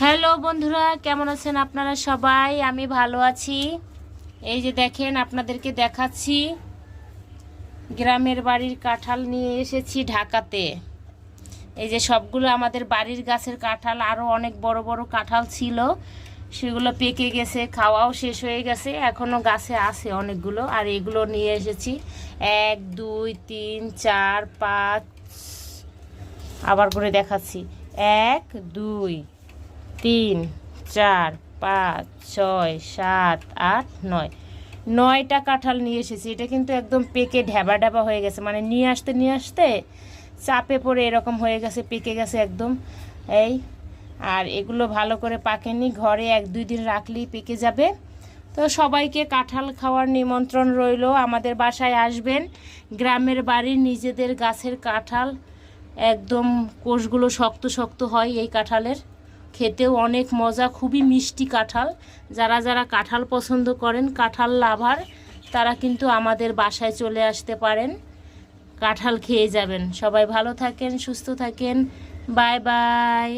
Hello বন্ধুরা, কেমন আছেন আপনারা সবাই? আমি ভালো আছি। এই যে দেখেন, আপনাদেরকে দেখাচ্ছি গ্রামের বাড়ির কাঁঠাল নিয়ে এসেছি ঢাকাতে। এই যে সবগুলো আমাদের বাড়ির গাছের কাঁঠাল, আরও অনেক বড় বড় কাঁঠাল ছিল, সেগুলো পেকে গেছে, খাওয়াও শেষ হয়ে গেছে, এখনও গাছে আছে অনেকগুলো। আর এগুলো নিয়ে এসেছি 1 2 3 4 5, আবার করে দেখাচ্ছি 1 2 3 4 5 6 7 8 9, 9টা কাঁঠাল নিয়ে এসেছি। এটা কিন্তু একদম পেকে ঢেবা ঢেবা হয়ে গেছে, মানে নিয়ে আসতে চাপে পড়ে এরকম হয়ে গেছে, পেকে গেছে একদম। এই আর এগুলো ভালো করে পাকেনি, ঘরে 1 2 দিন রাখলেই পেকে যাবে। তো সবাইকে কাঁঠাল খাওয়ার নিমন্ত্রণ রইল, আমাদের বাসায় আসবেন। গ্রামের বাড়ির নিজেদের গাছের কাঁঠাল, একদম কোষগুলো শক্ত শক্ত হয় এই কাঁঠালের, খেতেও অনেক মজা, খুবই মিষ্টি কাঁঠাল। যারা যারা কাঁঠাল পছন্দ করেন, কাঁঠাল লাভার, তারা কিন্তু আমাদের বাসায় চলে আসতে পারেন, কাঁঠাল খেয়ে যাবেন। সবাই ভালো থাকেন, সুস্থ থাকেন, বাই বাই।